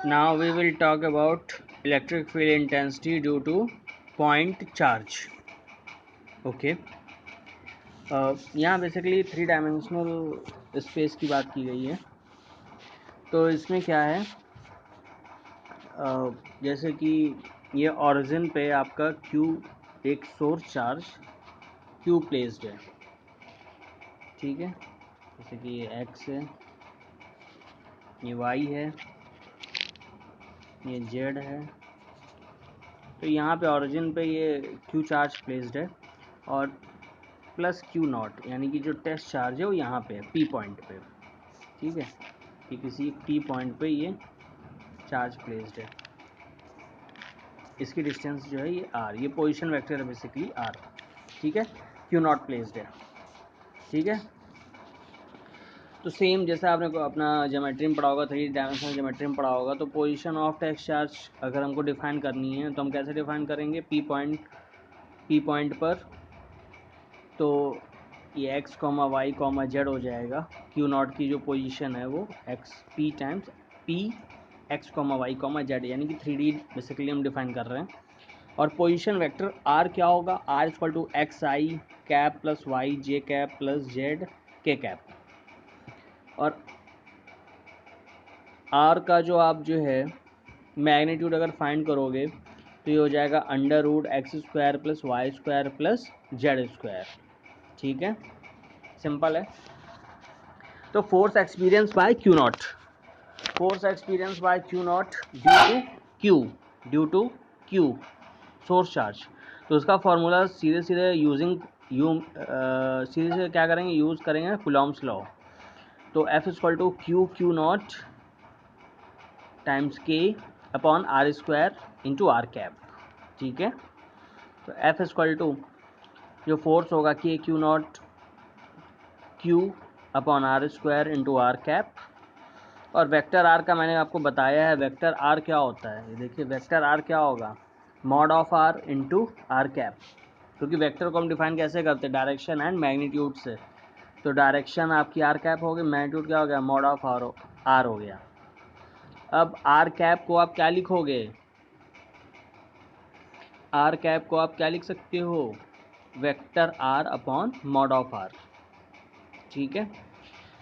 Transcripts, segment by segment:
Now we will talk about electric field intensity due to point charge. Okay, यहाँ basically 3 dimensional space की बात की गई है। तो इसमें क्या है, जैसे कि ये ऑरिजिन पे आपका Q एक सोर्स चार्ज Q प्लेस्ड है, ठीक है। जैसे कि ये X है, ये Y है, ये Z है। तो यहाँ पे ऑरिजिन पे ये Q चार्ज प्लेस्ड है और प्लस Q0 यानी कि जो टेस्ट चार्ज है वो यहाँ पे है P पॉइंट पे, ठीक है। कि किसी P पॉइंट पे ये चार्ज प्लेस्ड है। इसकी डिस्टेंस जो है ये R, ये पोजीशन वेक्टर है बेसिकली R, ठीक है। Q0 प्लेस्ड है, ठीक है। तो सेम जैसा आपने को अपना ज्योमेट्री में पढ़ा होगा, 3 डायमेंशनल ज्योमेट्री में पढ़ा होगा, तो पोजीशन ऑफ टेस्ट चार्ज अगर हमको डिफाइन करनी है तो हम कैसे डिफाइन करेंगे, P पॉइंट पर। तो ये x, y, z हो जाएगा। Q0 की जो पोजीशन है वो P times P x, y, z, यानी कि 3D बेसिकली हम डिफाइन कर रहे हैं। और पोजीशन वेक्टर R क्या होगा, R equal to x i cap plus y j cap plus z k cap. और R का जो आप जो है मैग्नीट्यूड अगर फाइंड करोगे तो ये हो जाएगा under root x square plus y square plus z square, ठीक है। सिंपल है। तो force experience by Q0, force experience by Q0 due to Q source charge. तो उसका फॉर्मूला सीधे सीधे सीधे सीधे क्या करेंगे, यूज़ करेंगे कुलॉम्स लॉ। तो F equal to Q0 times K upon R square into r cap, ठीक है। तो F इक्वल टू जो फोर्स होगा K Q upon R square into r cap. और वेक्टर R का मैंने आपको बताया है, वेक्टर R क्या होता है। ये देखिए वेक्टर R क्या होगा, mod of R into r cap. क्योंकि वेक्टर को हम डिफाइन कैसे करते हैं, डायरेक्शन एंड मैग्नीट्यूड से। तो डायरेक्शन आपकी आर कैप हो गई, मैग्नीट्यूड क्या हो गया, मॉड ऑफ आर हो गया। अब आर कैप को आप क्या लिखोगे, आर कैप को आप क्या लिख सकते हो, vector R upon mod of R, ठीक है।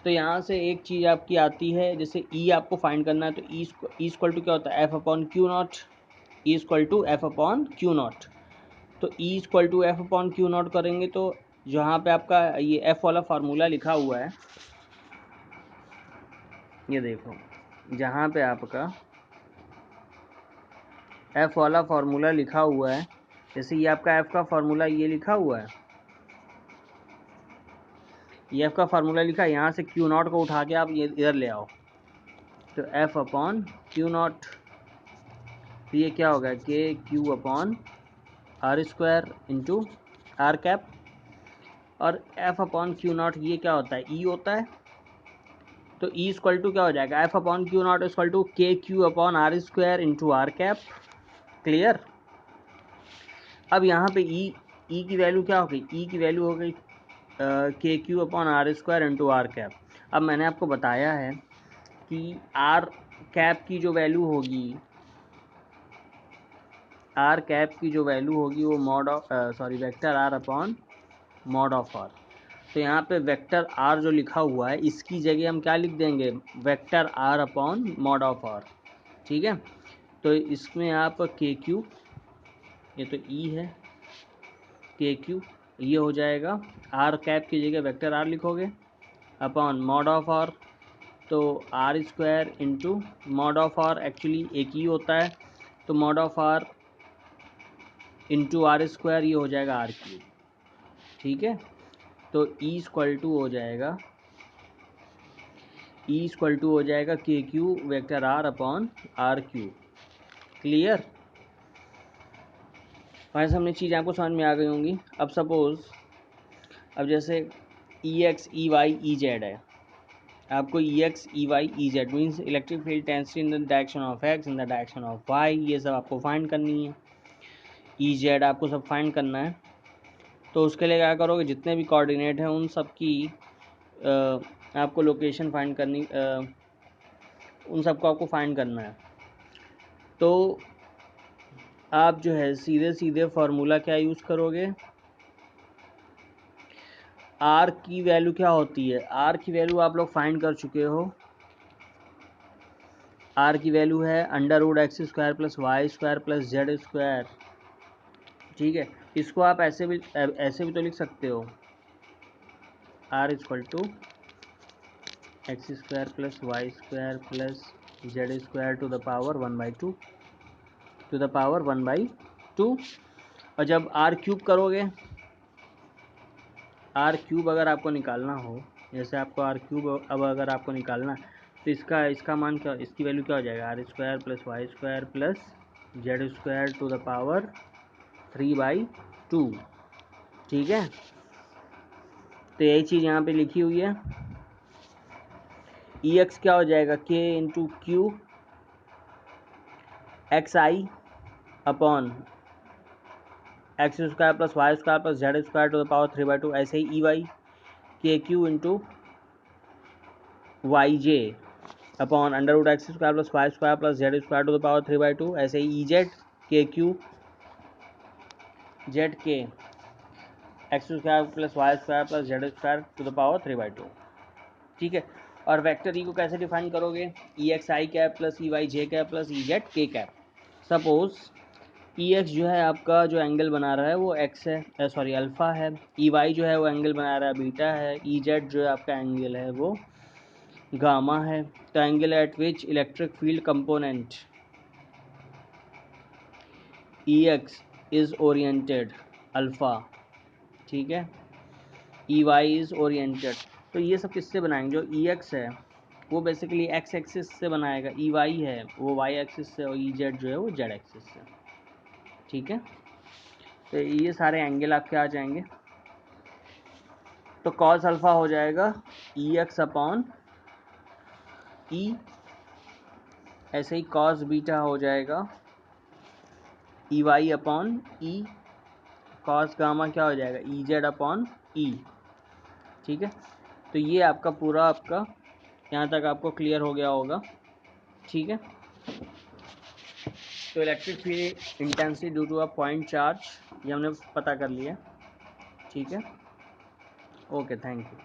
तो यहाँ से एक चीज़ आपकी आती है, जैसे E आपको फाइंड करना है तो E इक्वल टू क्या होता है, F upon Q0, E equal to F upon Q0। तो E equal to F upon Q0 करेंगे तो जहाँ पे आपका ये F वाला फार्मूला लिखा हुआ है, ये देखो जहाँ पे आपका F वाला फार्मूला लिखा हुआ है, जैसे ये आपका F का फार्मूला ये लिखा हुआ है, ये F का फार्मूला लिखा है, यहाँ से Q0 को उठा के आप ये इधर ले आओ तो F अपॉन Q0, तो ये क्या होगा k Q upon r square into r cap. और F अपॉन Q0 ये क्या होता है, E होता है। तो E इक्वल टू क्या हो जाएगा, F upon Q0 equal to k Q upon r square into r cap. Clear. अब यहाँ पे E की वैल्यू क्या हो गई, E की वैल्यू हो गई k Q upon r square into r cap. अब मैंने आपको बताया है कि आर कैप की जो वैल्यू होगी, आर कैप की जो वैल्यू होगी वो mod of vector R upon mod of R। तो यहाँ पे वेक्टर R जो लिखा हुआ है इसकी जगह हम क्या लिख देंगे, vector R upon mod of R, ठीक है। तो इसमें आप के क्यू, ये तो E है, के क्यू ये हो जाएगा, R कैप की जगह वेक्टर R लिखोगे अपॉन मॉड ऑफ R। तो r square into mod of R actually एक ही होता है, तो mod of R into r square ये हो जाएगा आर क्यू, ठीक है। तो E इक्वल टू हो जाएगा, E इक्वल टू हो जाएगा k q vector R upon r cube. Clear. वैसे हमने चीज़ें आपको समझ में आ गई होंगी। अब सपोज़ अब जैसे EX EY EZ है, आपको EX EY EZ means electric field intensity in the direction of X, in the direction of Y, ये सब आपको फाइंड करनी है। EZ आपको सब फाइंड करना है। तो उसके लिए क्या करोगे, जितने भी कोऑर्डिनेट हैं उन सब की आपको लोकेशन फाइंड करनी, उन सबको आपको फाइंड करना है। तो आप जो है सीधे सीधे फार्मूला क्या यूज़ करोगे, आर की वैल्यू क्या होती है, आर की वैल्यू आप लोग फाइंड कर चुके हो। आर की वैल्यू है √x² + y² + z²। ठीक है, इसको आप ऐसे भी तो लिख सकते हो, r = x² + y² + z² to the power 1/2 और जब r³ करोगे, r³ अगर आपको निकालना हो, जैसे आपको r³ अब अगर आपको निकालना है तो इसका मान क्या, इसकी वैल्यू क्या हो जाएगा, r² + y² + z² to the power 3/2। ठीक है, तो यही चीज़ यहाँ पे लिखी हुई है। Ex क्या हो जाएगा, k × q xi upon x² + y² + z² to the power 3/2। ऐसे ही Ey kq × yj upon √x² + y² + z² to the power 3/2। ऐसे ही Ez kq zk x² + y² + z² to the power 3/2। ठीक है, और वेक्टर ई को कैसे define करोगे, EXi cap + EYJ cap + EZ k cap. Suppose EX जो है आपका जो एंगल बना रहा है वो x है, सॉरी अल्फ़ा है। EY जो है वो एंगल बना रहा है बीटा है। EZ जो है आपका एंगल है वो गामा है। तो angle eight which electric field component EX is oriented alpha. ठीक है, EY इज़ ओरिएंटेड। तो ये सब किससे बनाएंगे, जो EX है वो बेसिकली x एक्सिस से बनाएगा, EY है वो y एक्सिस से, और EZ जो है वो z एक्सिस से। ठीक है, तो ये सारे एंगल आपके आ जाएंगे। तो कॉस अल्फ़ा हो जाएगा EX अपॉन E, ऐसे ही कॉस बीटा हो जाएगा EY upon E, cos gamma क्या हो जाएगा EZ अपॉन E। ठीक है, तो ये आपका पूरा आपका यहाँ तक आपको क्लियर हो गया होगा। ठीक है, तो electric field intensity due to a point charge ये हमने पता कर लिया। ठीक है, ओके, थैंक यू।